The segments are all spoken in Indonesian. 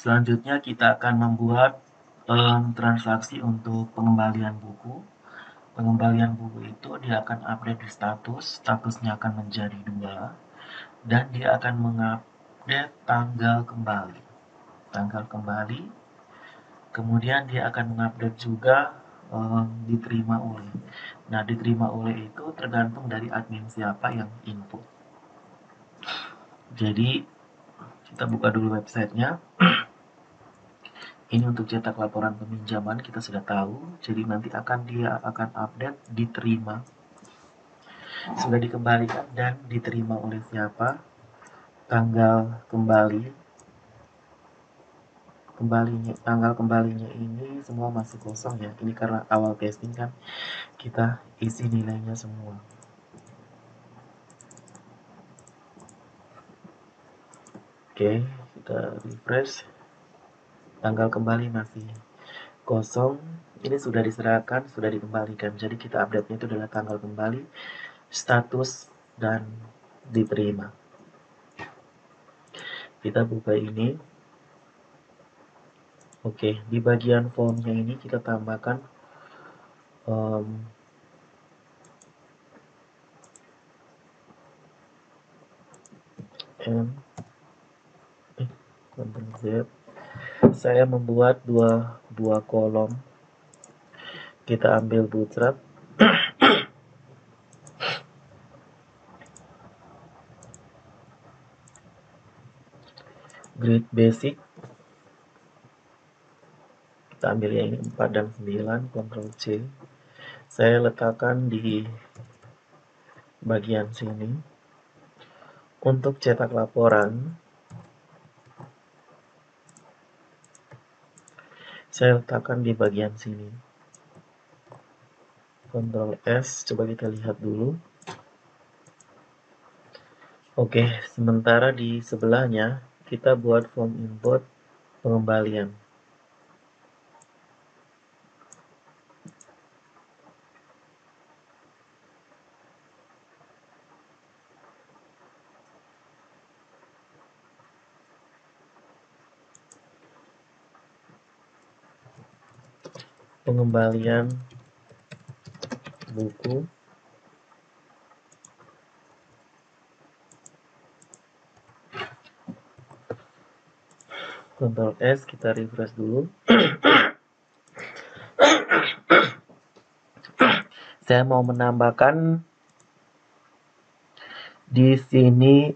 Selanjutnya kita akan membuat transaksi untuk pengembalian buku. Pengembalian buku itu dia akan update di statusnya akan menjadi 2, dan dia akan mengupdate tanggal kembali, kemudian dia akan mengupdate juga diterima oleh. Nah, diterima oleh itu tergantung dari admin siapa yang input. Jadi kita buka dulu websitenya. Ini untuk cetak laporan peminjaman kita sudah tahu. Jadi nanti dia akan update diterima, sudah dikembalikan dan diterima oleh siapa, tanggal tanggal kembalinya ini semua masih kosong ya. Ini karena awal testing kan, kita isi nilainya semua. Oke, kita refresh. Tanggal kembali masih kosong. Ini sudah diserahkan, sudah dikembalikan. Jadi kita update-nya itu adalah tanggal kembali, status, dan diterima. Kita buka ini. Oke, di bagian formnya ini kita tambahkan Ctrl Z. Saya membuat dua buah kolom. Kita ambil bootstrap. Grid basic. Kita ambil yang ini 4 dan 9, Ctrl C. Saya letakkan di bagian sini. Untuk cetak laporan, saya letakkan di bagian sini. Ctrl S, coba kita lihat dulu. Oke, sementara di sebelahnya kita buat form input pengembalian. Pengembalian buku. Ctrl S, kita refresh dulu. Saya mau menambahkan di sini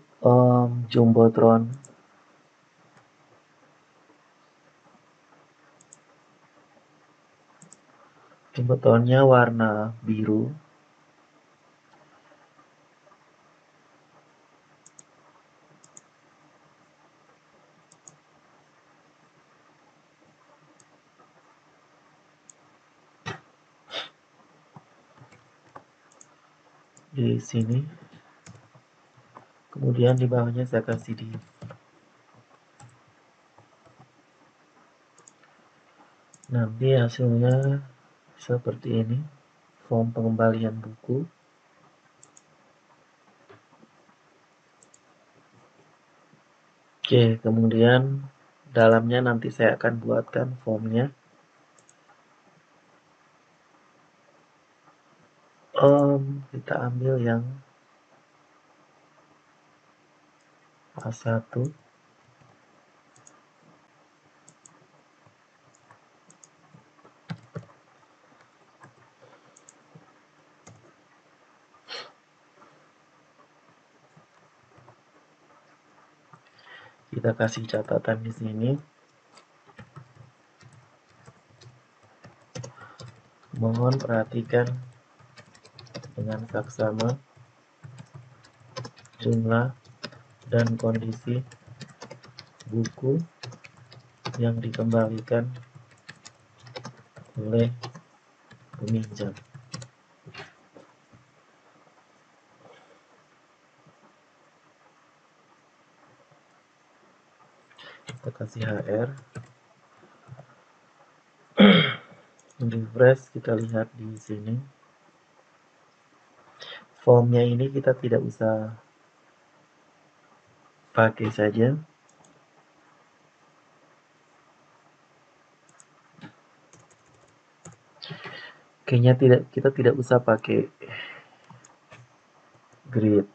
jumbotron. Jumbotronnya warna biru. Di sini. Kemudian di bawahnya saya kasih di nanti hasilnya seperti ini, form pengembalian buku. Oke, kemudian dalamnya nanti saya akan buatkan formnya. Kita ambil yang A1. Kita kasih catatan di sini. Mohon perhatikan dengan saksama jumlah dan kondisi buku yang dikembalikan oleh peminjam. Kita kasih HR. Refresh, kita lihat di sini. Formnya ini kita tidak usah pakai saja. Kayaknya kita tidak usah pakai grid.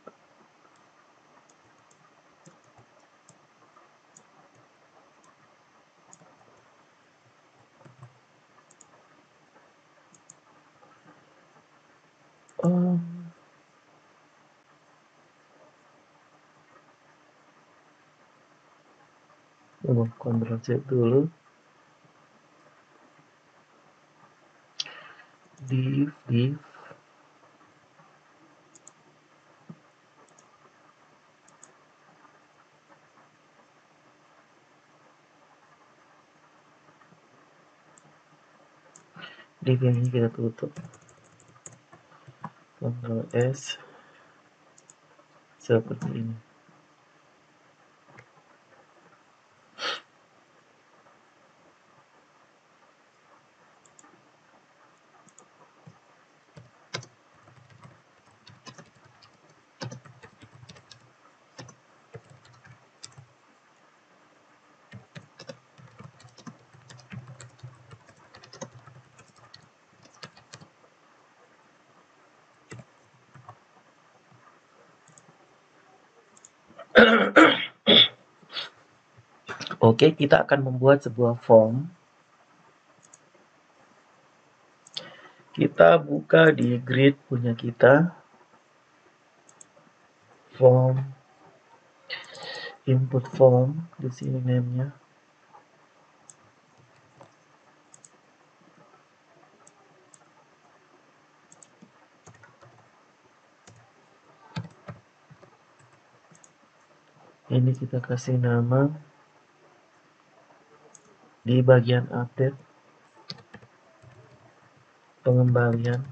Oh, tunggu, Ctrl C dulu. Div. Div yang ini kita tutup. Ctrl S. Seperti ini. Oke, kita akan membuat sebuah form. Kita buka di grid punya kita. Form. Input form. Di sini name-nya. Ini kita kasih nama. Di bagian update. Pengembalian.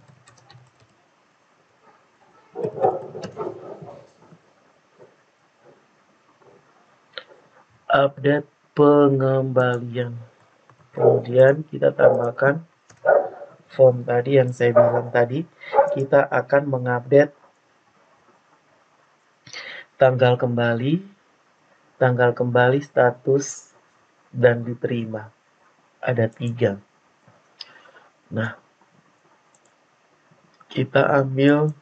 Update pengembalian. Kemudian kita tambahkan form tadi yang saya bilang tadi. Kita akan mengupdate tanggal kembali, status, dan diterima. Ada 3. Nah, kita ambil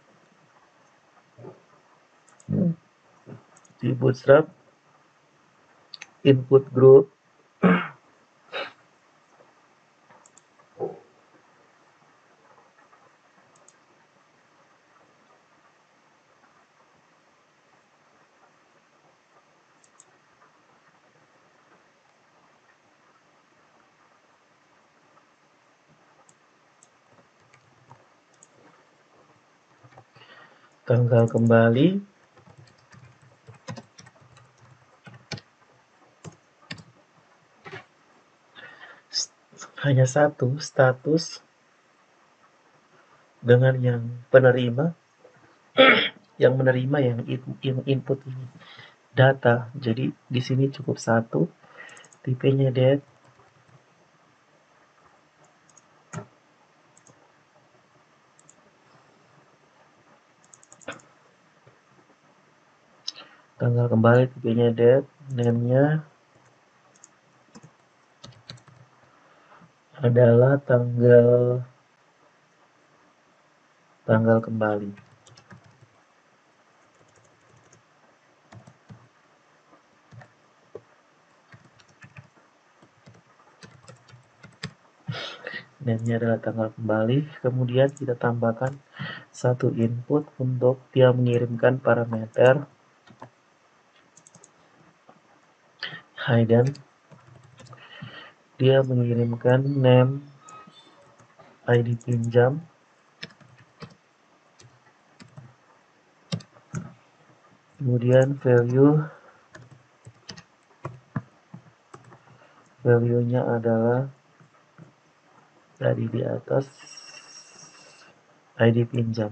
di Bootstrap input group. Tanggal kembali. Hanya 1 status dengan yang penerima. Yang menerima yang input ini data. Jadi di sini cukup 1. Tipenya date. Tanggal kembali tipenya date. Name-nya adalah tanggal kembali. Name-nya adalah tanggal kembali. Kemudian kita tambahkan 1 input untuk dia mengirimkan parameter hidden. Dia mengirimkan name, ID pinjam, kemudian value-nya adalah tadi di atas ID pinjam.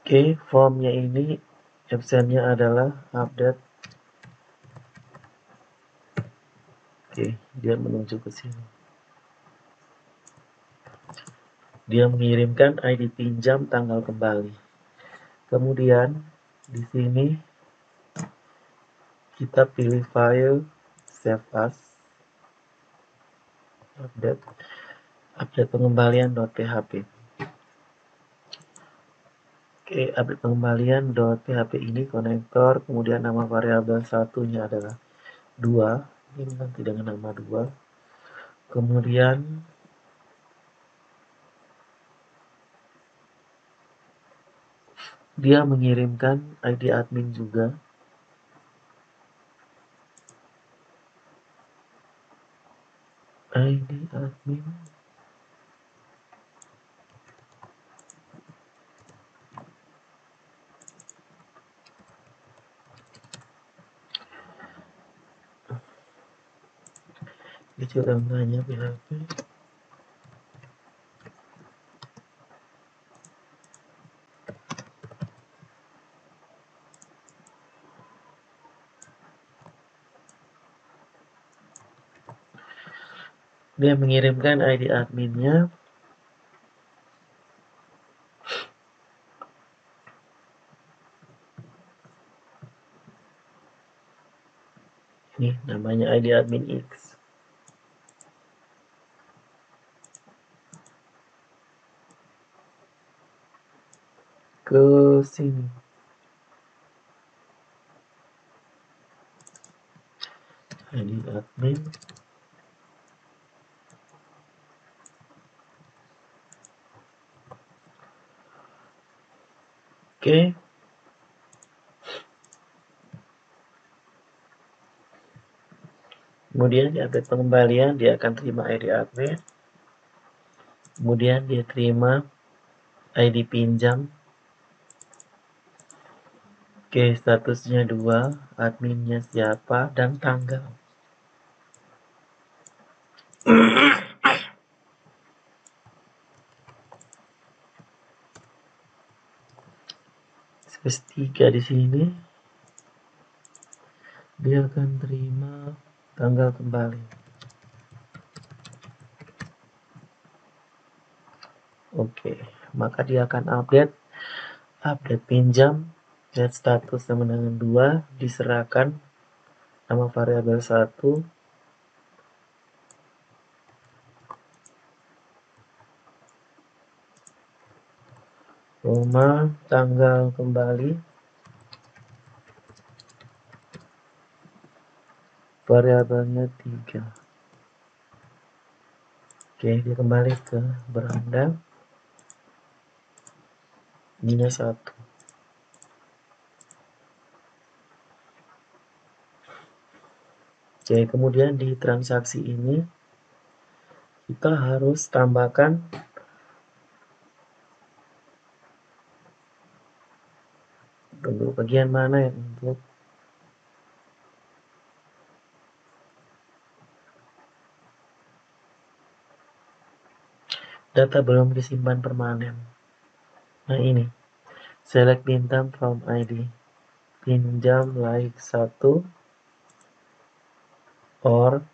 Oke, formnya ini absennya adalah update. Oke, dia menuju ke sini. Dia mengirimkan ID pinjam tanggal kembali. Kemudian di sini kita pilih file, save as, update pengembalian.php. Oke, update pengembalian.php ini konektor, kemudian nama variabel satunya adalah 2, ini nanti dengan nama 2. Kemudian dia mengirimkan ID admin juga. ID admin. Itu namanya PHP. Dia mengirimkan ID adminnya. Ini namanya ID admin X. Ke sini. ID admin. Oke. Kemudian di update pengembalian dia akan terima ID admin. Kemudian dia terima ID pinjam. Oke, statusnya 2, adminnya siapa, dan tanggal. Space 3 di sini. Dia akan terima tanggal kembali. Oke, maka dia akan update pinjam, get status sama dengan 2, diserahkan nama variabel 1, tanggal kembali, variabelnya 3. Oke, dia kembali ke beranda, minus 1. Oke, kemudian di transaksi ini kita harus tambahkan untuk bagian mana yang untuk data belum disimpan permanen. Nah ini, select bintang from ID, pinjam like 1 or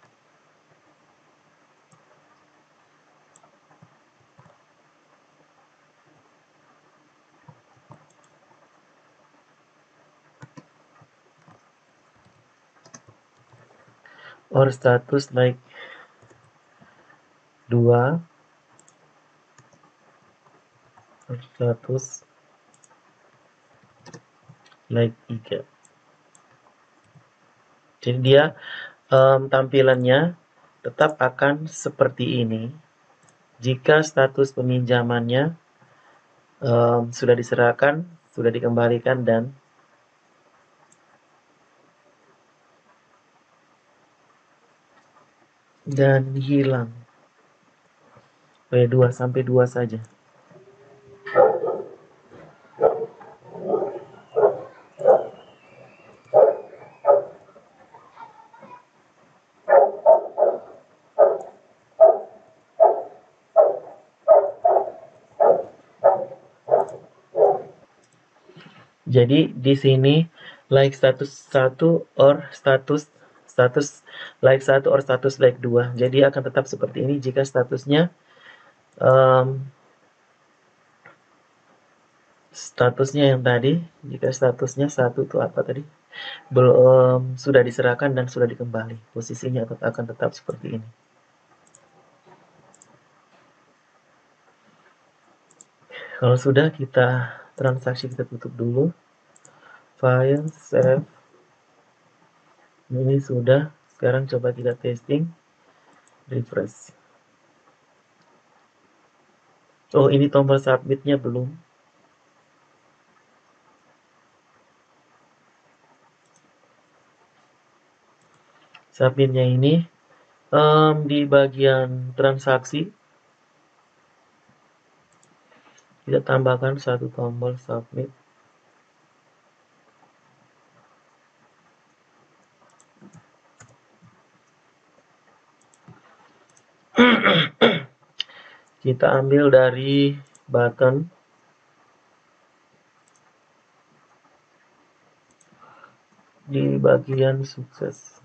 status like 2 or status like 3. Jadi dia tampilannya tetap akan seperti ini jika status peminjamannya sudah diserahkan, sudah dikembalikan, dan hilang. 2 sampai 2 saja. Jadi di sini like status 1 or status like 1 or status like 2. Jadi akan tetap seperti ini jika statusnya Statusnya yang tadi, jika statusnya 1 itu apa tadi? Belum, sudah diserahkan dan sudah dikembali. Posisinya akan tetap seperti ini. Kalau sudah, transaksi kita tutup dulu. File, save. Ini sudah. Sekarang coba kita testing. Refresh. Oh, ini tombol submitnya belum. Submitnya ini di bagian transaksi kita tambahkan satu tombol submit. Kita ambil dari button di bagian sukses.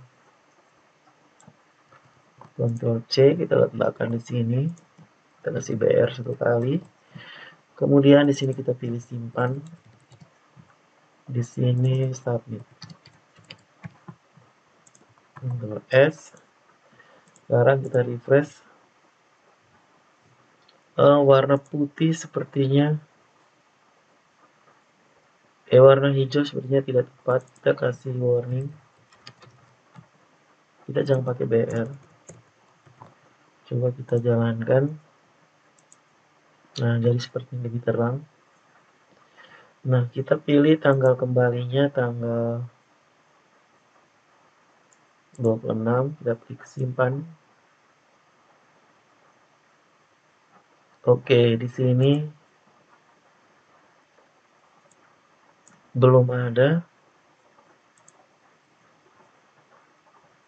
Ctrl C, kita letakkan di sini. Kita kasih BR 1 kali. Kemudian di sini kita pilih simpan. Di sini submit. Ctrl S. Sekarang kita refresh. Warna putih sepertinya, warna hijau sepertinya tidak tepat. Kita kasih warning. Kita jangan pakai BR. Coba kita jalankan. Nah, jadi seperti ini lebih terang. Nah, kita pilih tanggal kembalinya tanggal 26. Kita klik simpan. Oke, di sini belum ada.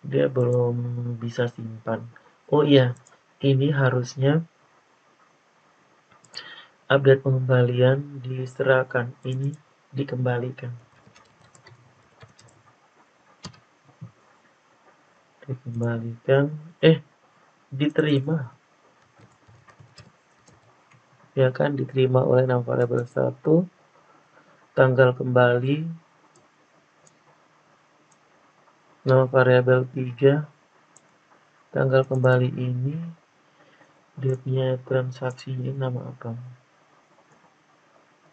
Dia belum bisa simpan. Oh iya, ini harusnya update pengembalian diserahkan, ini dikembalikan. Dikembalikan, diterima. Ya kan, diterima oleh nama variabel 1, tanggal kembali, nama variabel 3, tanggal kembali ini, dia punya transaksinya nama apa?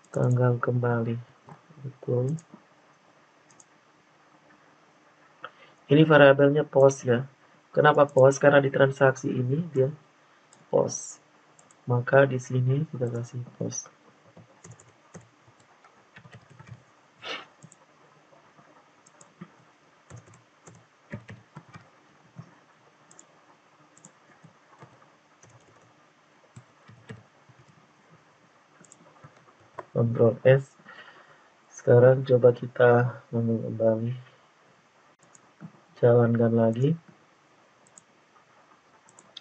Tanggal kembali, betul. Ini variabelnya post ya. Kenapa post? Karena di transaksi ini dia post. Maka di sini kita kasih post. Ctrl S. Sekarang coba kita kembali. Jalankan lagi.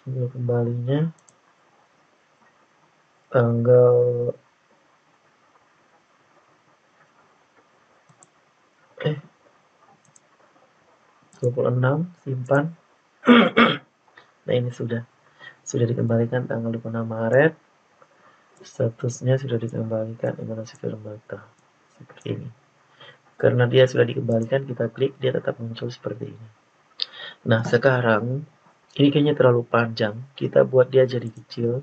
Tanggal kembalinya tanggal 26, simpan. Nah, ini sudah dikembalikan tanggal 26 Maret. Statusnya sudah dikembalikan emanasi ke lembaga. Seperti ini. Karena dia sudah dikembalikan, kita klik, dia tetap muncul seperti ini. Nah, sekarang ini kayaknya terlalu panjang. Kita buat dia jadi kecil.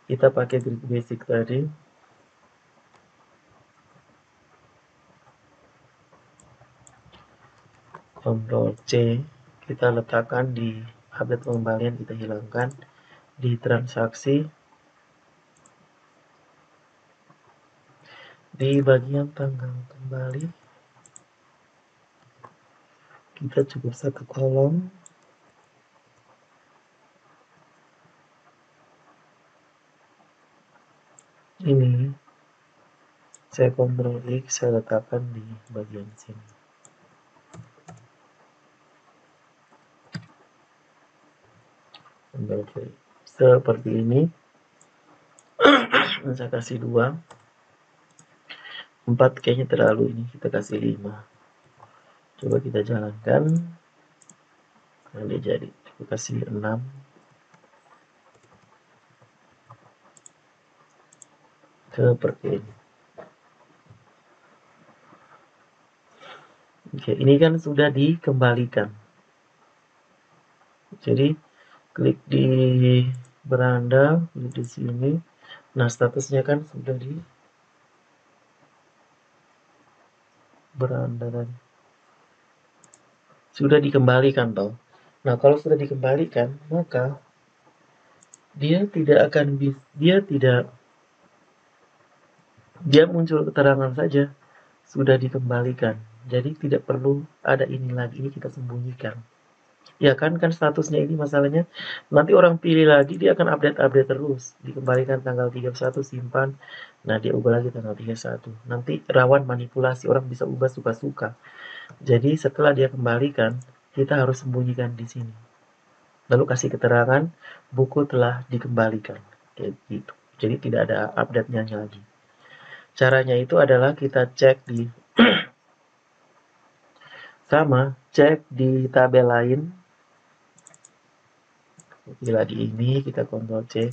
Kita pakai grid basic tadi. Ctrl C. Kita letakkan di update pengembalian, kita hilangkan di transaksi. Di bagian tanggal kembali, kita cukup satu kolom. Ini saya Ctrl X, saya letakkan di bagian sini. Seperti ini. Saya kasih 2. 4 kayaknya terlalu, ini kita kasih 5. Coba kita jalankan. Nah, dia jadi. Kita kasih 6. seperti ini. Oke, ini kan sudah dikembalikan. Jadi klik di beranda, klik di sini. Nah, statusnya kan sudah di beranda tadi. Sudah dikembalikan toh. Nah, kalau sudah dikembalikan, maka dia tidak akan dia muncul keterangan saja sudah dikembalikan. Jadi tidak perlu ada ini lagi, ini kita sembunyikan. Ya kan statusnya ini masalahnya nanti orang pilih lagi dia akan update terus. Dikembalikan tanggal 31 simpan. Nah, dia ubah lagi tanggal 31. Nanti rawan manipulasi, orang bisa ubah suka-suka. Jadi setelah dia kembalikan, kita harus sembunyikan di sini. Lalu kasih keterangan buku telah dikembalikan. Kayak gitu. Jadi tidak ada update-nya lagi. Caranya itu adalah kita cek di cek di tabel lain. Lagi ini kita Ctrl C.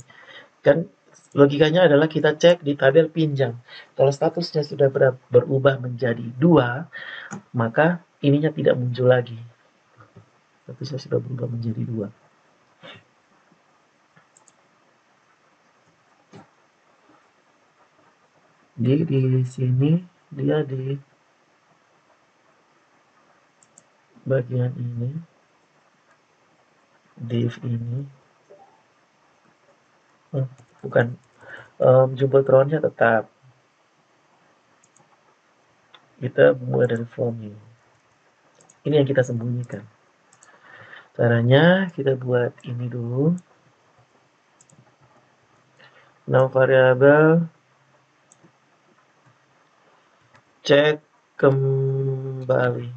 Kan logikanya adalah kita cek di tabel pinjam. Kalau statusnya sudah berubah menjadi 2, maka ininya tidak muncul lagi. Statusnya sudah berubah menjadi 2. Di sini dia di bagian ini, div ini, bukan, Jumbotronnya tetap kita mulai dari form ini. Ini yang kita sembunyikan. Caranya kita buat ini dulu. Nama variabel cek kembali.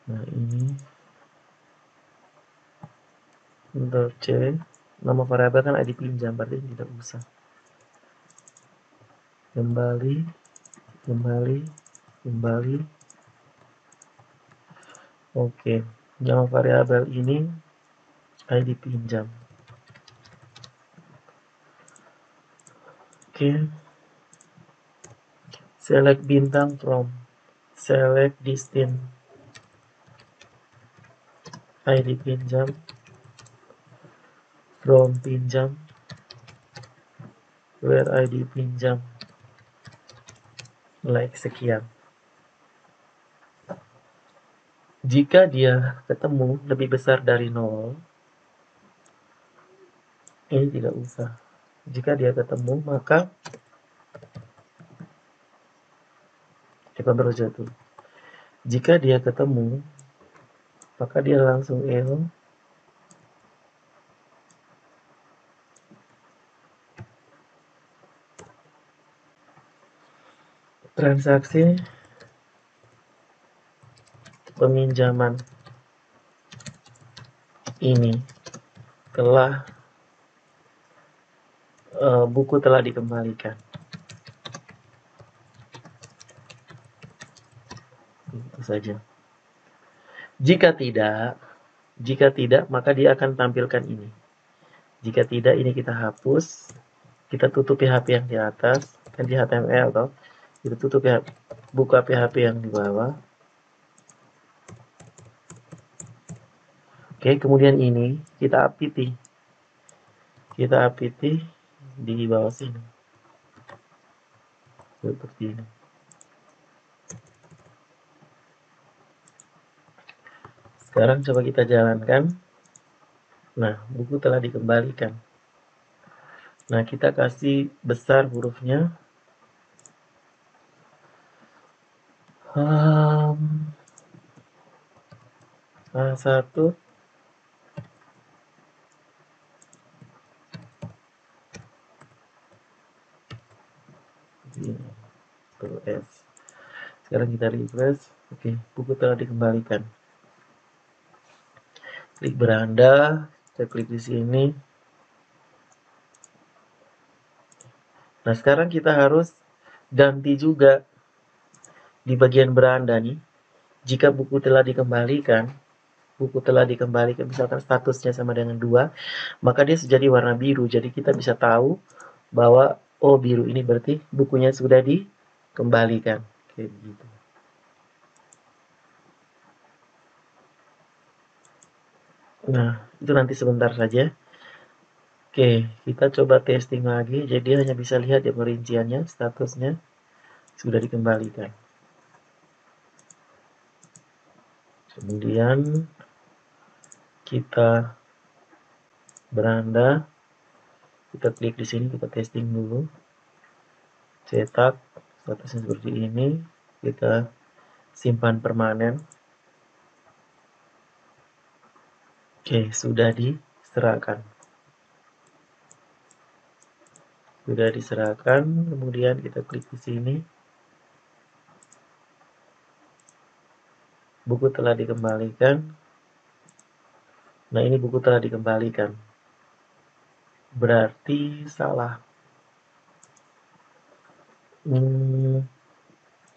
Nah, ini Ctrl C. Nama variabel kan ID pinjam, berarti tidak usah. Kembali. Oke, nama variabel ini ID pinjam. Oke. Select bintang from, select distance, ID pinjam, from pinjam, where ID pinjam, like sekian. Jika dia ketemu lebih besar dari 0, ini tidak usah. Jika dia ketemu, maka baru jatuh. Jika dia ketemu, maka dia langsung error. Transaksi peminjaman ini telah buku telah dikembalikan. Itu saja. Jika tidak, maka dia akan tampilkan ini. Jika tidak, ini kita hapus. Kita tutup PHP yang di atas, kan di HTML toh. Kita tutup ya, buka PHP yang di bawah. Oke, kemudian ini kita apiti. Kita apiti di bawah sini. Seperti ini. Sekarang coba kita jalankan. Nah, buku telah dikembalikan. Nah, kita kasih besar hurufnya. A1. S. Sekarang kita refresh. Oke, buku telah dikembalikan. Klik beranda, kita klik di sini. Nah, sekarang kita harus ganti juga di bagian beranda nih. Jika buku telah dikembalikan, misalkan statusnya sama dengan 2, maka dia jadi warna biru. Jadi kita bisa tahu bahwa Oh, biru ini berarti bukunya sudah dikembalikan. Kayak begitu. Nah, itu nanti sebentar saja. Oke, kita coba testing lagi. Jadi hanya bisa lihat ya perinciannya, statusnya sudah dikembalikan. Kemudian kita beranda, kita klik di sini, kita testing dulu. Cetak, statusnya seperti ini. Kita simpan permanen. Oke, sudah diserahkan. Sudah diserahkan, kemudian kita klik di sini. Buku telah dikembalikan. Nah, ini buku telah dikembalikan. Berarti salah.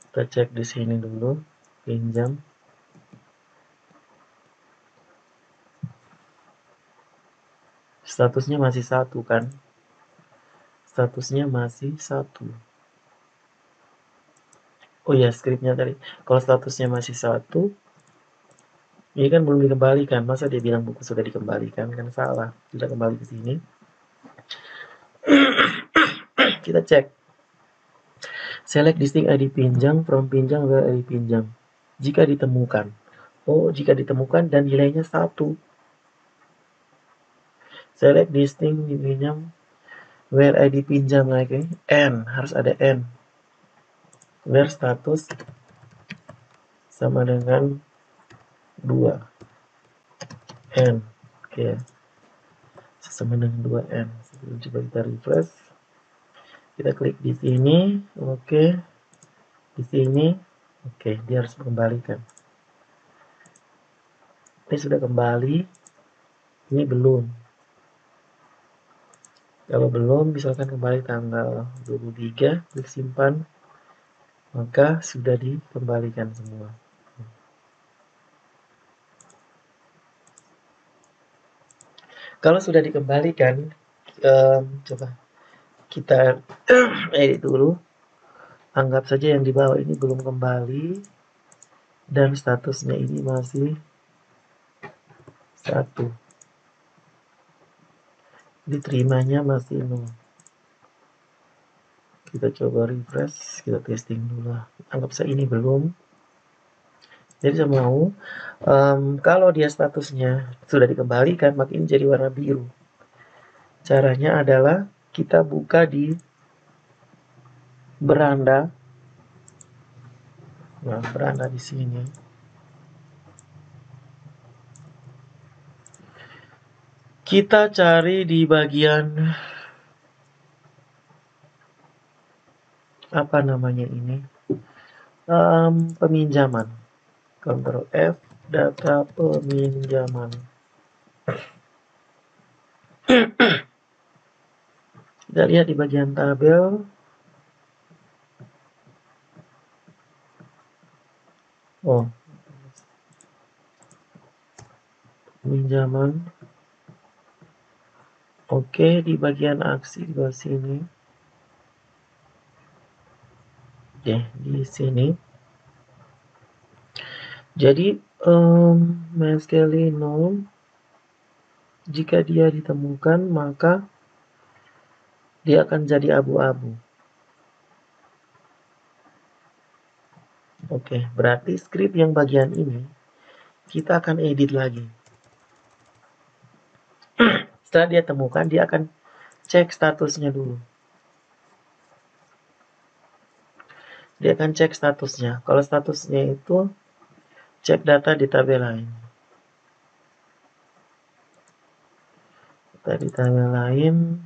Kita cek di sini dulu. Pinjam. Statusnya masih 1 kan? Statusnya masih 1. Oh ya, skripnya tadi. Kalau statusnya masih 1, ini kan belum dikembalikan. Masa dia bilang buku sudah dikembalikan? Kan salah. Sudah kembali ke sini. Kita cek. Select distinct ID pinjam from pinjam ke ID pinjam. Jika ditemukan. Oh, jika ditemukan dan nilainya 1. Select distinct pinjam where ID pinjam lagi. N. Harus ada N. Where status sama dengan 2. N. Oke. Sama dengan 2N. Sebelum coba kita refresh. Kita klik di sini. Oke. Di sini. Oke, dia harus mengembalikan. Ini sudah kembali. Ini belum. Kalau belum, misalkan kembali tanggal 23, klik simpan. Maka sudah dikembalikan semua. Kalau sudah dikembalikan, coba kita edit dulu. Anggap saja yang di bawah ini belum kembali dan statusnya ini masih 1. Diterimanya masih 0. Kita coba refresh, kita testing dulu lah. Anggap saja ini belum. Jadi saya mau kalau dia statusnya sudah dikembalikan, maka ini jadi warna biru. Caranya adalah kita buka di beranda. Nah, beranda di sini. Kita cari di bagian apa namanya ini? Peminjaman. Ctrl F, data peminjaman. Kita lihat di bagian tabel. Oh, peminjaman. Oke, di bagian aksi di bawah sini. Oke, di sini. Jadi, Meskelino, jika dia ditemukan, maka dia akan jadi abu-abu. Oke, berarti script yang bagian ini kita akan edit lagi. Setelah dia temukan, dia akan cek statusnya dulu. Dia akan cek statusnya. Kalau statusnya itu cek data di tabel lain. Di tabel lain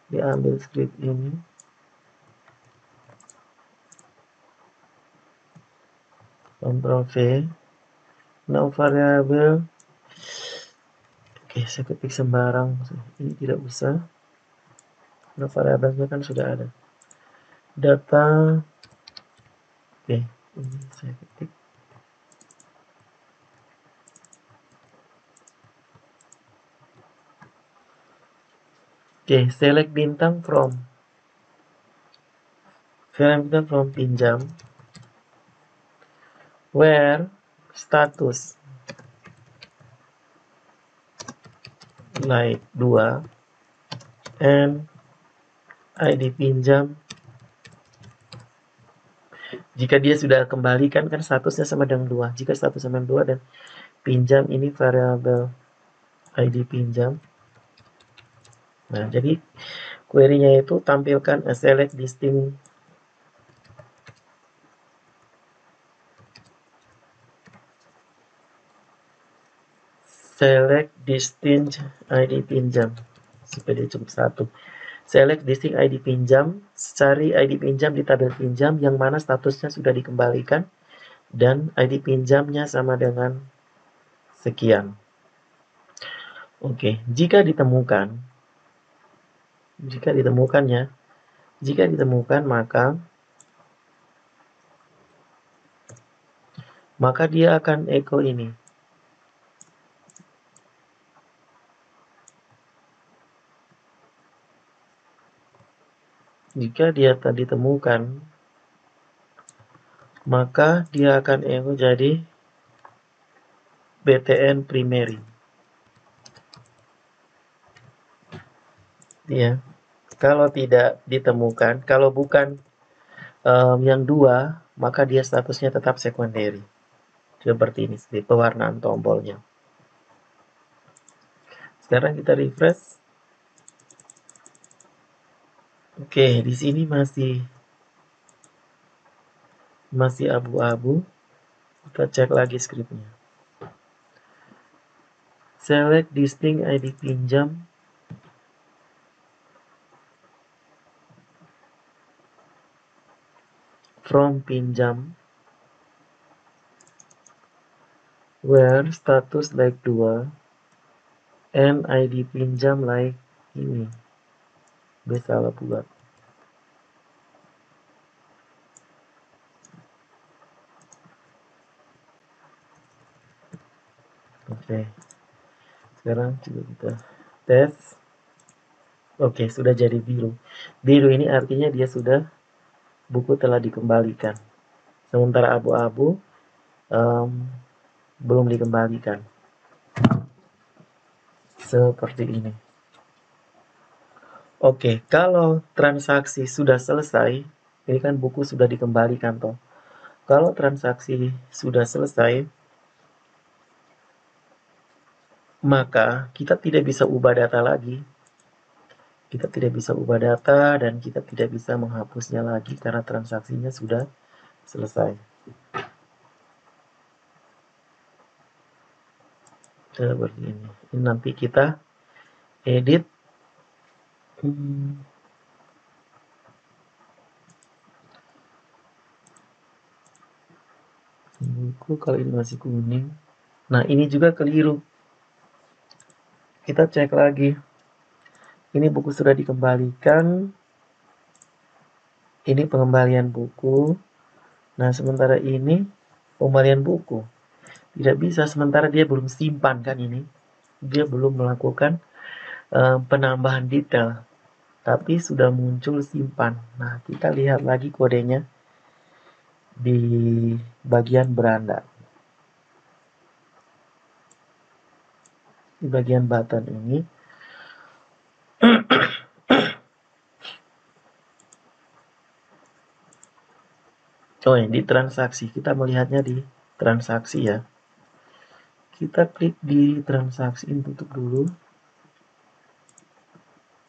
diambil script ini. Ctrl V. No variable. Oke, saya ketik sembarang. Ini tidak usah. No variabelnya kan sudah ada. Data. Oke, ini saya ketik. Oke, select bintang from. VLM kita from pinjam where status like 2 and ID pinjam. Jika dia sudah kembalikan kan statusnya sama dengan 2. Jika status sama dengan 2 dan pinjam ini variabel ID pinjam. Nah, jadi query-nya itu tampilkan select distinct ID pinjam supaya dia cukup 1. Select distinct ID pinjam, cari ID pinjam di tabel pinjam yang mana statusnya sudah dikembalikan dan ID pinjamnya sama dengan sekian. Oke, jika ditemukan maka dia akan echo ini. Jika dia tadi ditemukan, maka dia akan echo jadi BTN primary. Ya, kalau tidak ditemukan, kalau bukan yang 2, maka dia statusnya tetap secondary. Seperti ini, seperti pewarnaan tombolnya. Sekarang kita refresh. Oke, di sini masih abu-abu. Kita cek lagi scriptnya. Select distinct ID pinjam from pinjam where status like 2 and ID pinjam like ini. Salah buat. Oke. Sekarang coba kita tes. Oke, sudah jadi biru. Biru ini artinya dia sudah buku telah dikembalikan. Sementara abu-abu belum dikembalikan. Seperti ini. Oke, kalau transaksi sudah selesai, ini kan buku sudah dikembalikan toh. Kalau transaksi sudah selesai, maka kita tidak bisa ubah data lagi. Kita tidak bisa ubah data dan kita tidak bisa menghapusnya lagi karena transaksinya sudah selesai. Seperti ini. Ini nanti kita edit. Buku kalau ini masih kuning. Nah, ini juga keliru. Kita cek lagi. Ini buku sudah dikembalikan. Ini pengembalian buku. Nah, sementara ini pengembalian buku. Tidak bisa, sementara dia belum simpan kan ini. Dia belum melakukan penambahan detail. Tapi sudah muncul simpan. Nah, kita lihat lagi kodenya di bagian beranda. Di bagian button ini. Oh, ini di transaksi. Kita melihatnya di transaksi ya. Kita klik di transaksi, ini tutup dulu.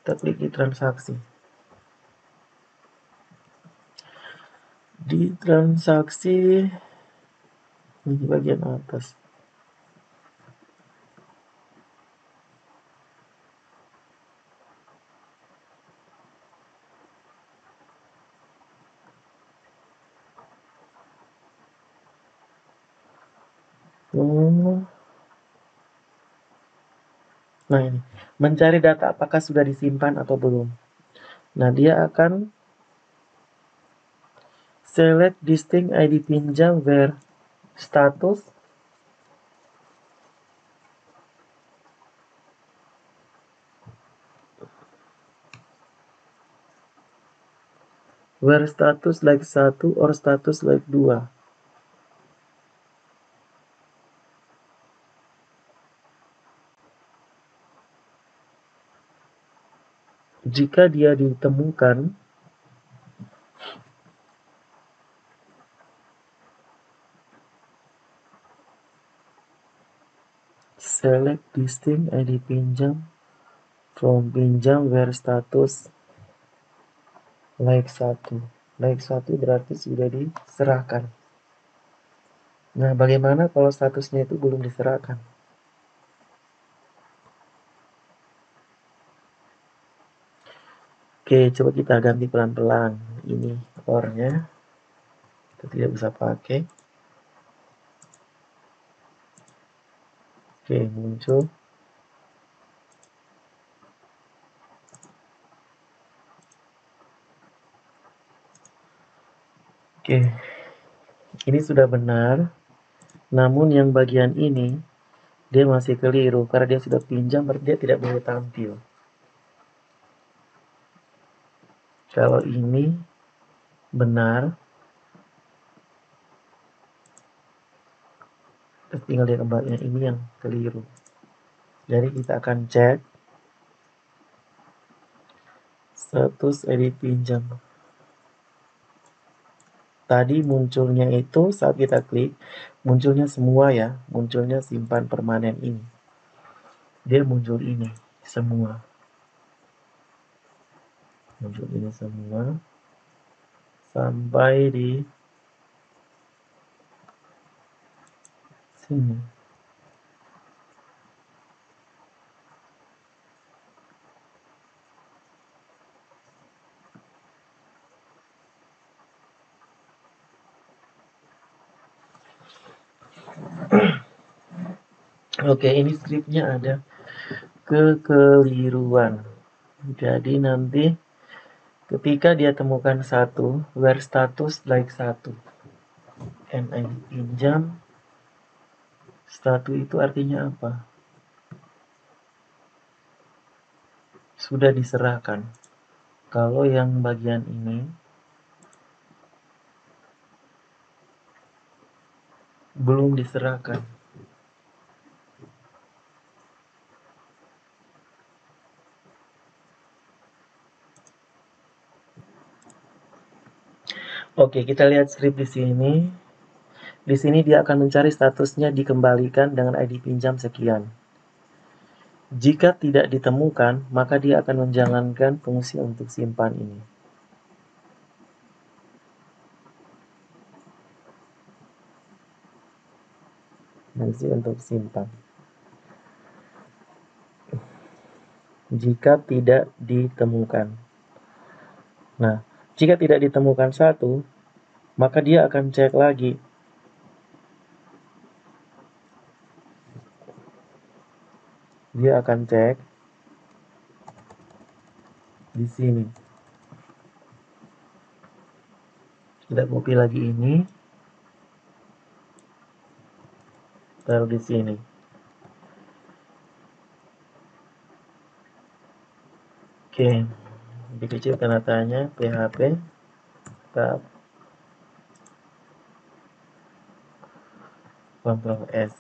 Kita klik di transaksi. Di transaksi ini bagian atas. Nah, ini mencari data apakah sudah disimpan atau belum. Nah, dia akan select distinct ID pinjam where status Where status like 1 or status like 2. Jika dia ditemukan, select distinct ID pinjam from pinjam where status like 1. Like 1 berarti sudah diserahkan. Nah, bagaimana kalau statusnya itu belum diserahkan? Oke, coba kita ganti pelan-pelan. Ini or-nya kita tidak bisa pakai. Oke, muncul. Oke, ini sudah benar. Namun yang bagian ini dia masih keliru karena dia sudah pinjam, berarti dia tidak boleh tampil. Kalau ini benar, terus tinggal dia kembali. Ini yang keliru. Jadi kita akan cek status edit pinjam. Tadi munculnya itu saat kita klik, munculnya semua ya, munculnya simpan permanen ini. Dia muncul ini semua. Muncul ini semua sampai di sini. Oke, ini scriptnya ada kekeliruan. Jadi nanti ketika dia temukan 1, where status like 1, NID pinjam, status itu artinya apa? Sudah diserahkan. Kalau yang bagian ini belum diserahkan. Oke, kita lihat script di sini. Di sini dia akan mencari statusnya dikembalikan dengan ID pinjam sekian. Jika tidak ditemukan, maka dia akan menjalankan fungsi untuk simpan ini. Fungsi untuk simpan. Jika tidak ditemukan. Nah, jika tidak ditemukan 1, maka dia akan cek lagi. Dia akan cek di sini. Kita copy lagi ini. Taruh di sini. Oke. Lebih kecil tanda tanya PHP tab Ctrl S.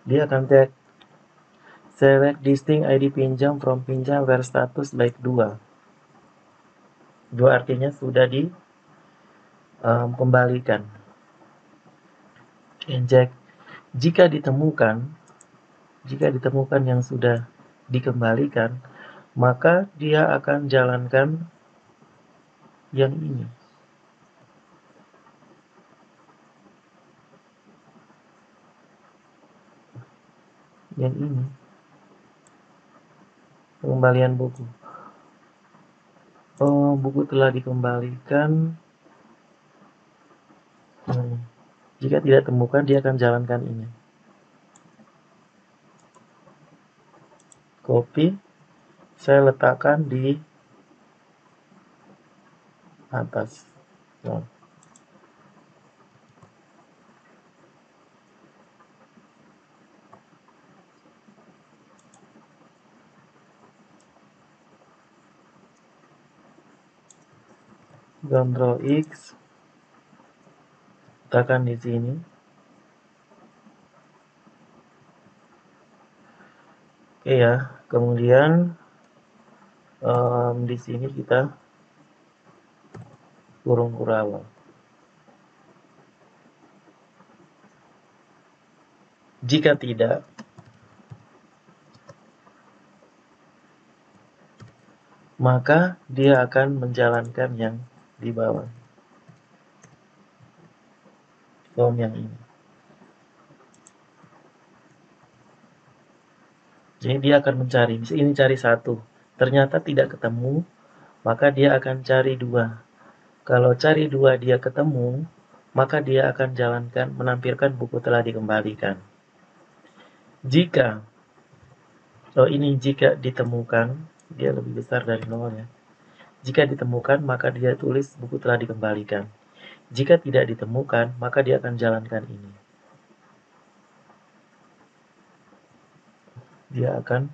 Dia akan cek select distinct ID pinjam from pinjam where status like 2. 2 artinya sudah dikembalikan. Inject jika ditemukan yang sudah dikembalikan, maka dia akan jalankan yang ini. Yang ini. Pengembalian buku. Oh, buku telah dikembalikan. Jika tidak temukan, dia akan jalankan ini. Copy. Saya letakkan di atas. Nah. Ctrl X, tekan di sini. Oke ya, kemudian di sini kita kurung kurawal. Jika tidak, maka dia akan menjalankan yang di bawah, form yang ini. Jadi dia akan mencari, misalnya ini cari 1, ternyata tidak ketemu, maka dia akan cari 2. Kalau cari 2 dia ketemu, maka dia akan jalankan menampilkan buku telah dikembalikan. Jika ini jika ditemukan, dia lebih besar dari 0 ya. Jika ditemukan, maka dia tulis buku telah dikembalikan. Jika tidak ditemukan, maka dia akan jalankan ini. Dia akan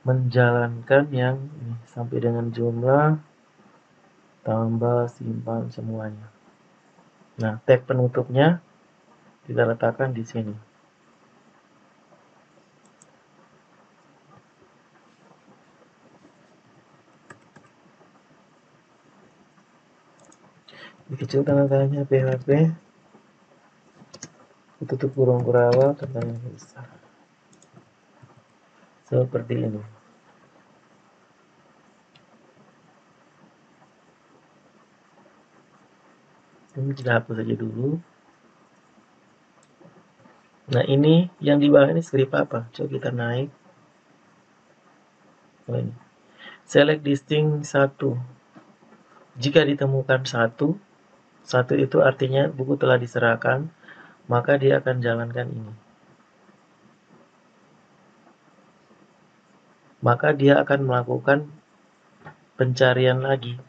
menjalankan yang ini sampai dengan jumlah, tambah, simpan semuanya. Nah, tag penutupnya kita letakkan di sini. Dikecil tanda tanya PHP, tutup kurung kurawal, tanda tanya besar. Seperti ini. Ini kita hapus saja dulu. Nah, ini yang di bawah ini script apa? Coba kita naik. Oh, ini. Select distinct 1. Jika ditemukan 1 itu artinya buku telah diserahkan, maka dia akan jalankan ini. Maka dia akan melakukan pencarian lagi.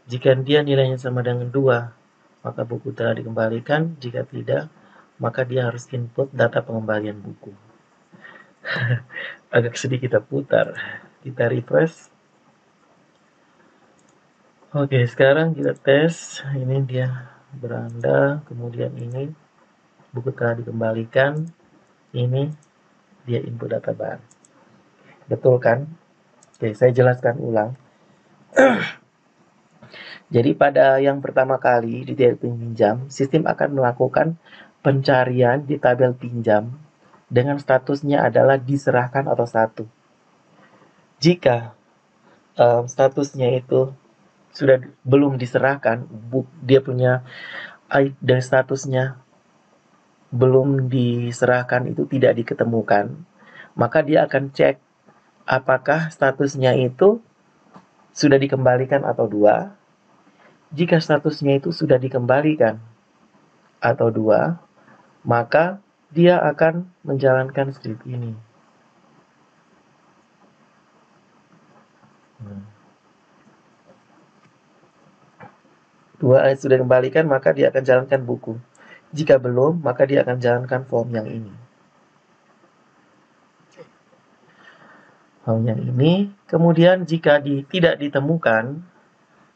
Jika dia nilainya sama dengan 2, maka buku telah dikembalikan. Jika tidak, maka dia harus input data pengembalian buku. Agak sedih kita putar. Kita refresh. Oke, sekarang kita tes. Ini dia beranda, kemudian ini buku telah dikembalikan. Ini dia input data baru. Betul kan? Oke, saya jelaskan ulang. Jadi pada yang pertama kali di tabel pinjam, sistem akan melakukan pencarian di tabel pinjam dengan statusnya adalah diserahkan atau 1. Jika statusnya itu sudah belum diserahkan, dia punya dan statusnya belum diserahkan itu tidak diketemukan, maka dia akan cek apakah statusnya itu sudah dikembalikan atau 2. Jika statusnya itu sudah dikembalikan atau 2, maka dia akan menjalankan script ini. Dua sudah dikembalikan, maka dia akan jalankan buku. Jika belum, maka dia akan jalankan form yang ini. Form yang ini. Kemudian jika tidak ditemukan,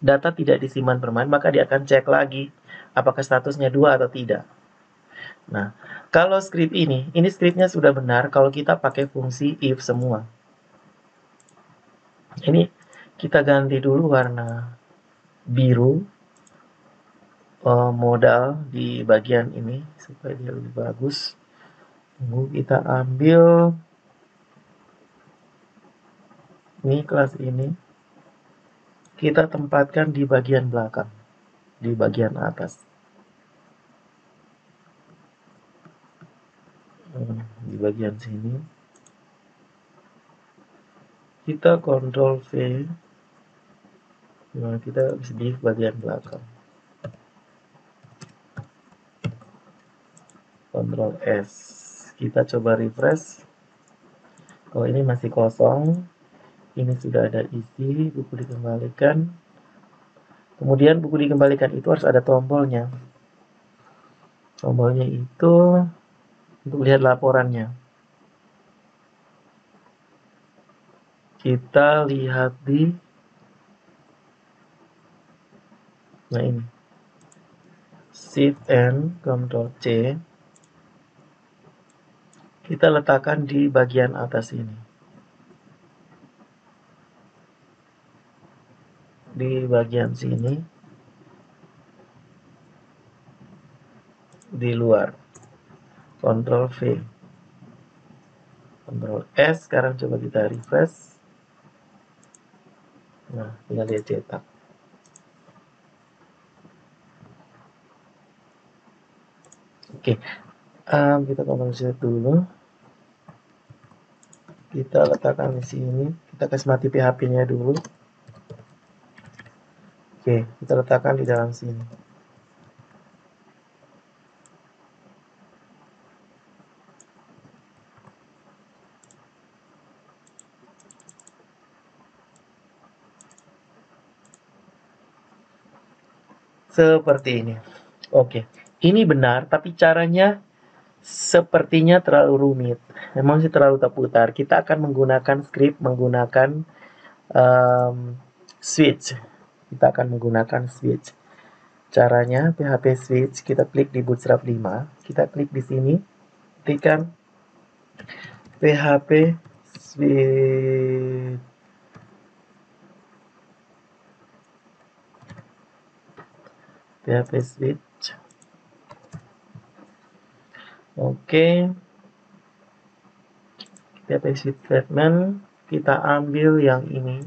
data tidak disimpan permanen, maka dia akan cek lagi apakah statusnya 2 atau tidak. Nah, kalau script ini scriptnya sudah benar kalau kita pakai fungsi if semua. Ini kita ganti dulu warna biru modal di bagian ini supaya dia lebih bagus. Tunggu, kita ambil ini kelas ini, kita tempatkan di bagian belakang, di bagian atas. Di bagian sini kita Ctrl V. Nah, kita di bagian belakang. Ctrl S. Kita coba refresh. Oh, ini masih kosong. Ini sudah ada isi, buku dikembalikan. Kemudian buku dikembalikan itu harus ada tombolnya. Tombolnya itu untuk lihat laporannya. Kita lihat di Nah ini, Shift N, Ctrl C, kita letakkan di bagian atas ini. Di bagian sini, di luar. Ctrl V, Ctrl S. Sekarang coba kita refresh. Nah, tinggal dia cetak. Oke, kita Ctrl Z dulu. Kita letakkan di sini. Kita kasih mati PHP-nya dulu. Oke, kita letakkan di dalam sini. Seperti ini. Oke, ini benar, tapi caranya sepertinya terlalu rumit. Memang sih terlalu terputar. Kita akan menggunakan script, menggunakan switch. Kita akan menggunakan switch. Caranya PHP switch, kita klik di Bootstrap 5, kita klik di sini, ketikkan PHP switch. PHP switch. Oke. PHP switch statement, kita ambil yang ini.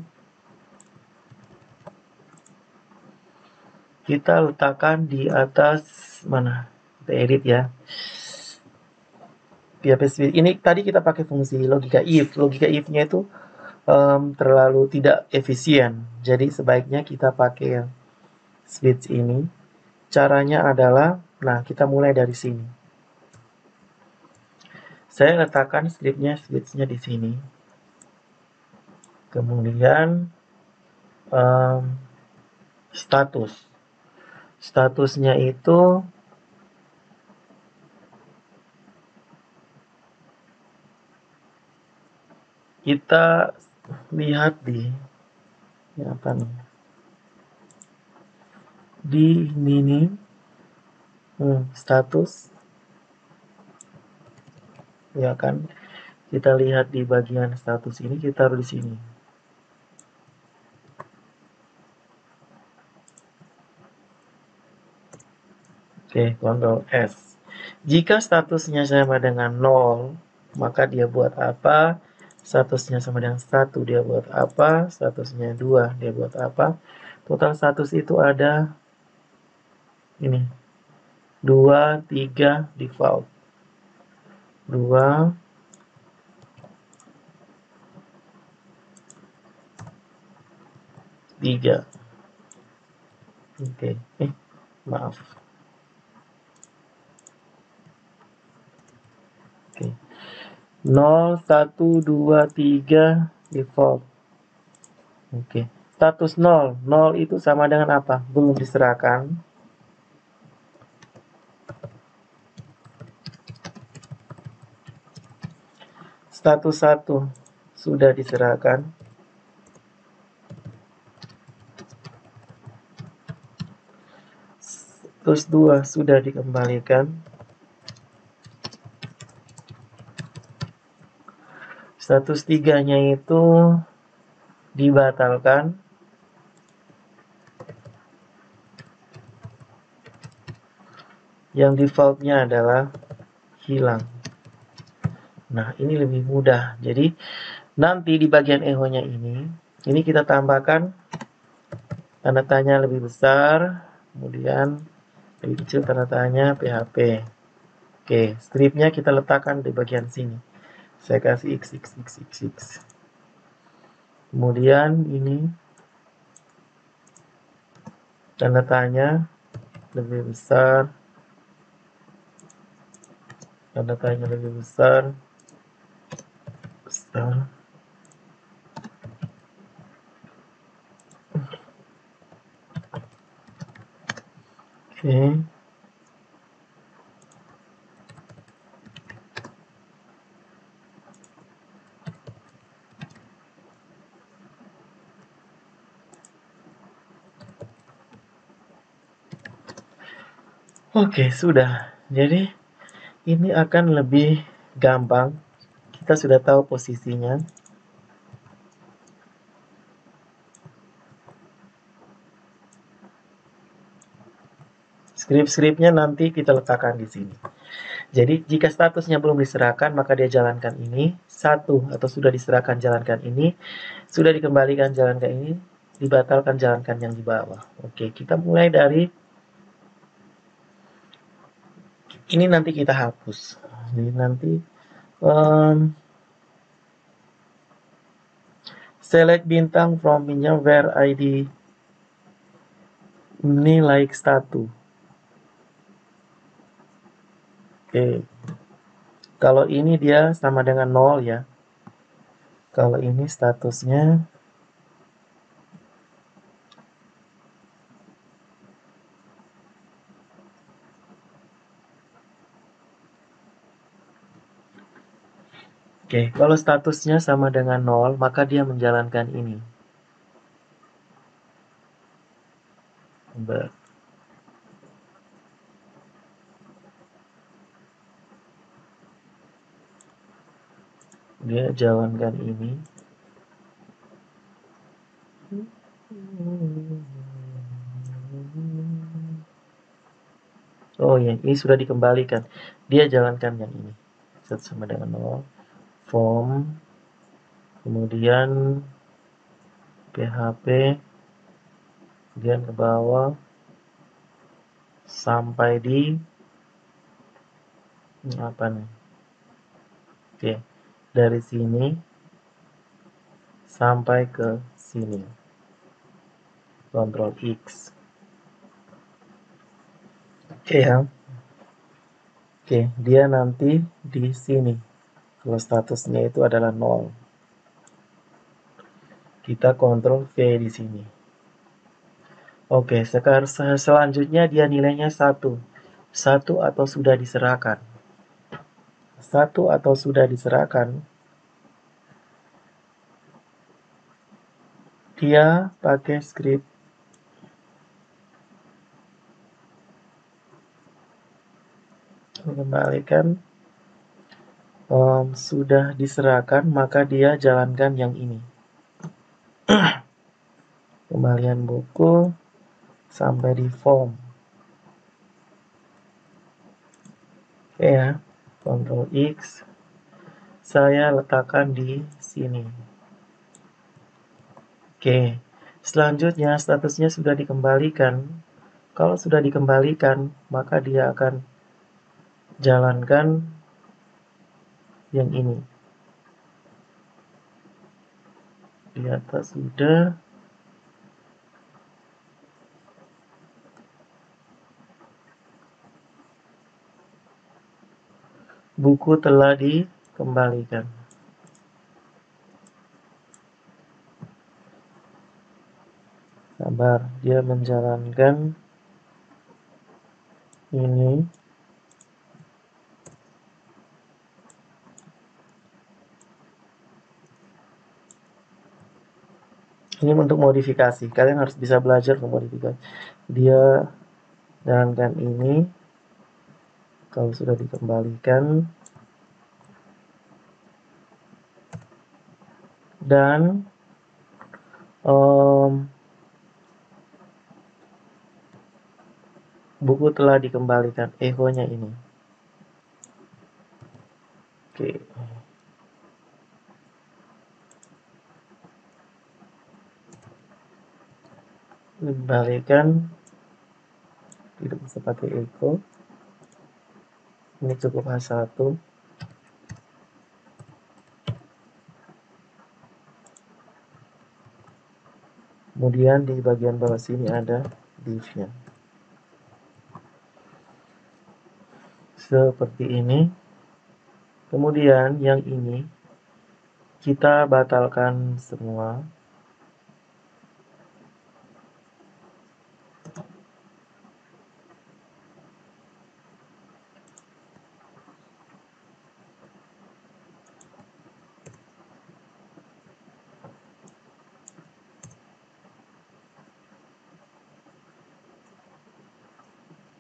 Kita letakkan di atas mana? Kita edit ya. PHP switch ini tadi kita pakai fungsi logika if. Logika if-nya itu terlalu tidak efisien. Jadi sebaiknya kita pakai yang switch ini. Caranya adalah, nah kita mulai dari sini. Saya letakkan scriptnya, switch-nya di sini. Kemudian status. Statusnya itu kita lihat di apa nih? Di ini status ya kan, kita lihat di bagian status ini, kita taruh di sini. Oke, Ctrl S. Jika statusnya sama dengan 0, maka dia buat apa? Statusnya sama dengan 1, dia buat apa? Statusnya 2, dia buat apa? Total status itu ada ini 2, 3 default 2, 3. Oke, maaf. Oke. 0, 1, 2, 3 default. Oke. Status 0. 0 itu sama dengan apa? Belum diserahkan. Status 1 sudah diserahkan. Status 2 sudah dikembalikan. Status 3-nya itu dibatalkan. Yang defaultnya adalah hilang. Nah, ini lebih mudah. Jadi, nanti di bagian echo-nya ini kita tambahkan tanda tanya lebih besar, kemudian lebih kecil tanda tanya PHP. Oke, stripnya kita letakkan di bagian sini. Saya kasih x. Kemudian ini tanda tanya lebih besar, tanda tanya lebih besar. Oke. Oke, sudah. Jadi ini akan lebih gampang. Kita sudah tahu posisinya. Script-scriptnya nanti kita letakkan di sini. Jadi jika statusnya belum diserahkan, maka dia jalankan ini. Satu, atau sudah diserahkan, jalankan ini. Sudah dikembalikan, jalankan ini. Dibatalkan, jalankan yang di bawah. Oke, kita mulai dari ini, nanti kita hapus. Jadi nanti select bintang from minyak where ID nilai status. Oke. Kalau ini dia sama dengan 0 ya. Kalau ini statusnya oke, kalau statusnya sama dengan 0, maka dia menjalankan ini. Dia jalankan ini. Oh ya, ini sudah dikembalikan. Dia jalankan yang ini. Sama dengan 0. Form. Kemudian PHP. Kemudian ke bawah. Sampai di ini apa nih? Oke. Dari sini sampai ke sini. Ctrl X. Oke ya. Oke, dia nanti di sini. Kalau statusnya itu adalah 0. Kita Ctrl V di sini. Oke, sekarang selanjutnya dia nilainya 1. 1 atau sudah diserahkan. 1 atau sudah diserahkan. Dia pakai script mengembalikan sudah diserahkan, maka dia jalankan yang ini. Kembalian buku sampai di form. Oke ya, Ctrl X. Saya letakkan di sini. Oke, selanjutnya statusnya sudah dikembalikan. Kalau sudah dikembalikan, maka dia akan jalankan yang ini. Di atas sudah. Buku telah dikembalikan. Sabar, dia menjalankan ini. Ini untuk modifikasi. Kalian harus bisa belajar untuk modifikasi. Dia jalankan ini. Kalau sudah dikembalikan. Dan buku telah dikembalikan. Echo-nya ini. Oke. Dikembalikan. Tidak bisa pakai echo. Ini cukup H1. Kemudian di bagian bawah sini ada div-nya. Seperti ini. Kemudian yang ini kita batalkan semua.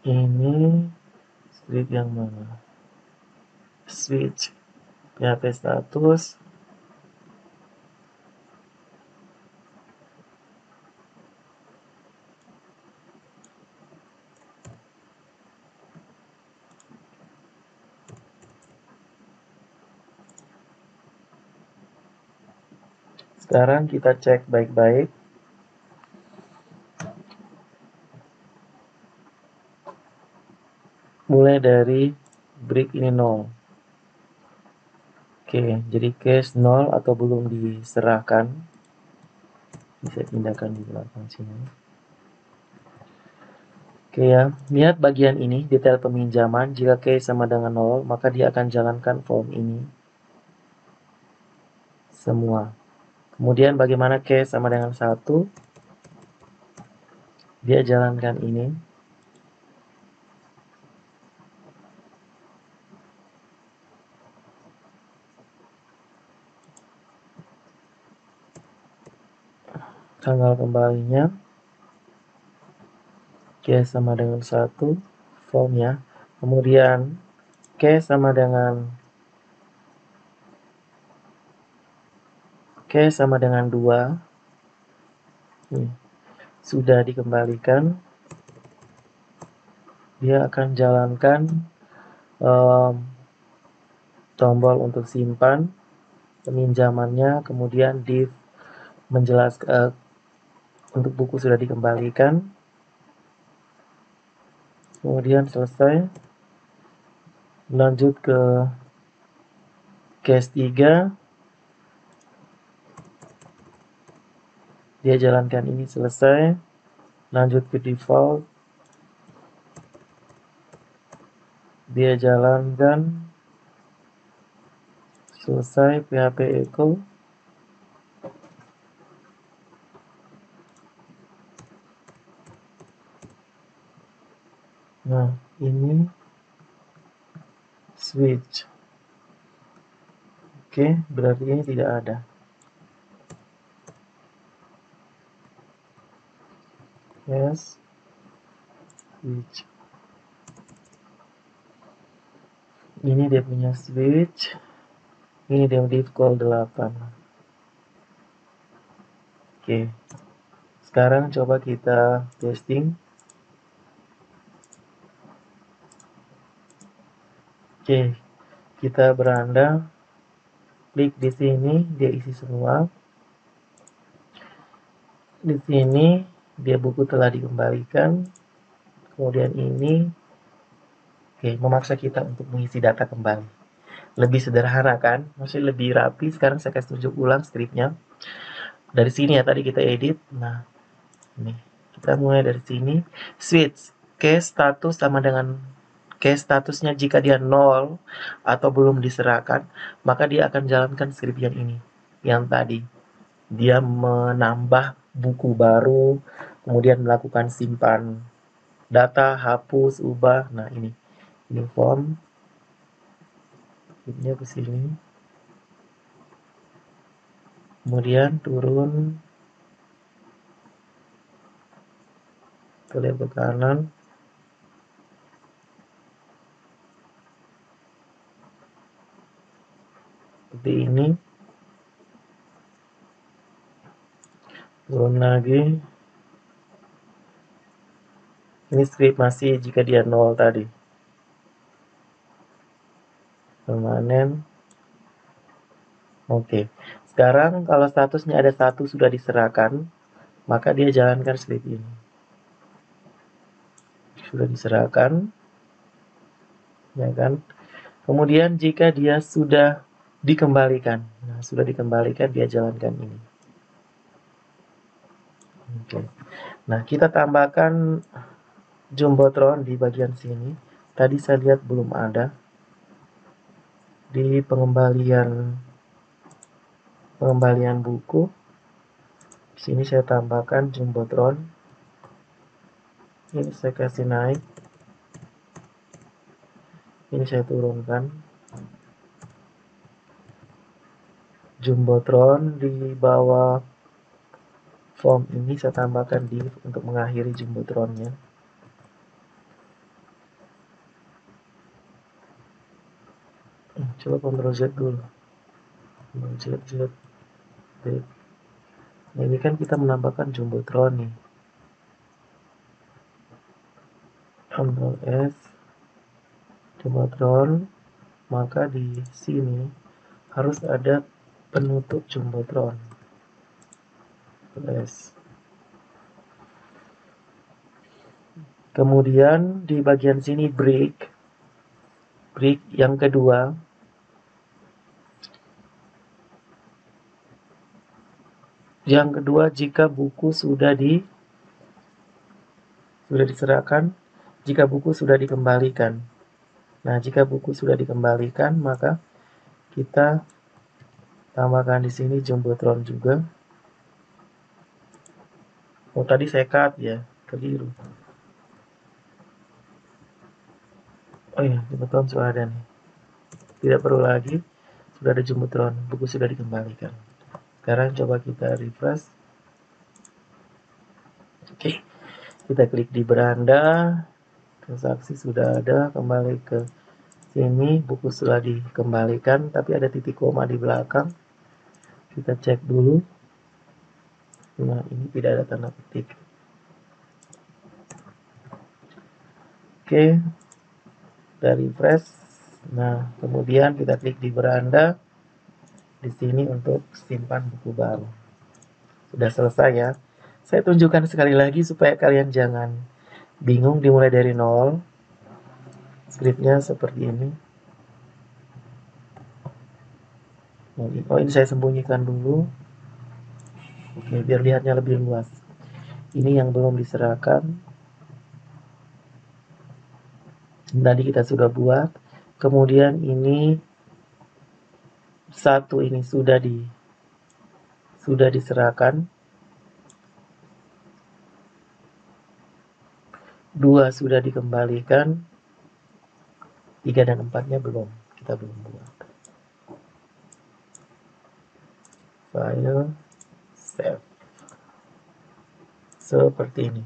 Ini script yang mana? Switch PHP status. Sekarang kita cek baik-baik. Mulai dari break ini 0. Oke, jadi case 0 atau belum diserahkan. Bisa pindahkan di belakang sini. Oke ya, lihat bagian ini, detail peminjaman. Jika case sama dengan 0, maka dia akan jalankan form ini semua. Kemudian bagaimana case sama dengan 1, dia jalankan ini. Tanggal kembalinya case sama dengan 1, formnya. Kemudian case sama dengan 2. Nih, sudah dikembalikan. Dia akan jalankan tombol untuk simpan peminjamannya, kemudian div menjelaskan untuk buku sudah dikembalikan, kemudian selesai. Lanjut ke case 3, dia jalankan ini selesai. Lanjut ke default, dia jalankan selesai PHP echo. Nah, ini switch. Oke, berarti ini tidak ada. Yes, switch. Ini dia punya switch. Ini dia div call 8. Oke. Sekarang coba kita testing. Oke. Kita beranda, klik di sini, dia isi semua. Di sini dia buku telah dikembalikan. Kemudian ini memaksa kita untuk mengisi data kembali. Lebih sederhana kan? Maksudnya lebih rapi. Sekarang saya kasih tunjuk ulang skripnya. Dari sini ya, tadi kita edit. Nah, ini kita mulai dari sini. Switch case status sama dengan case statusnya jika dia 0 atau belum diserahkan, maka dia akan jalankan skrip yang ini, yang tadi. Dia menambah buku baru, kemudian melakukan simpan data, hapus, ubah. Nah, ini form. Ini ke sini. Kemudian turun ke label kanan. Seperti ini. Turun lagi. Ini script masih jika dia 0 tadi. Permanen. Oke. Sekarang kalau statusnya ada 1 sudah diserahkan, maka dia jalankan script ini. Sudah diserahkan. Ya kan? Kemudian jika dia sudah dikembalikan. Nah, sudah dikembalikan, dia jalankan ini. Oke. Nah, kita tambahkan jumbotron di bagian sini. Tadi saya lihat belum ada. Di pengembalian buku. Di sini saya tambahkan jumbotron. Ini saya kasih naik. Ini saya turunkan. Jumbotron di bawah form ini saya tambahkan div untuk mengakhiri jumbotronnya. Coba Ctrl Z dulu. Ctrl Z, Z, Z. Nah, ini kan kita menambahkan jumbotron nih. Ctrl S, jumbotron, maka di sini harus ada penutup jumbotron. S. Kemudian di bagian sini break yang kedua. Yang kedua, jika buku sudah diserahkan, jika buku sudah dikembalikan. Nah, jika buku sudah dikembalikan, maka kita tambahkan di sini jumbotron juga. Oh, tadi saya cut ya, keliru. Oh iya, jumbotron sudah ada nih. Tidak perlu lagi, sudah ada jumbotron, buku sudah dikembalikan. Sekarang coba kita refresh. Oke, kita klik di beranda, transaksi sudah ada, kembali ke sini, buku sudah dikembalikan, tapi ada titik koma di belakang. Kita cek dulu. Nah, ini tidak ada tanda petik. Oke, kita refresh. Nah, kemudian kita klik di beranda di sini untuk simpan buku baru. Sudah selesai ya. Saya tunjukkan sekali lagi supaya kalian jangan bingung, dimulai dari nol. Scriptnya seperti ini. Oh, ini saya sembunyikan dulu. Oke, biar lihatnya lebih luas. Ini yang belum diserahkan. Tadi kita sudah buat. Kemudian ini satu ini sudah diserahkan. 2 sudah dikembalikan. 3 dan 4-nya belum. Kita belum buat. File, save. Seperti ini.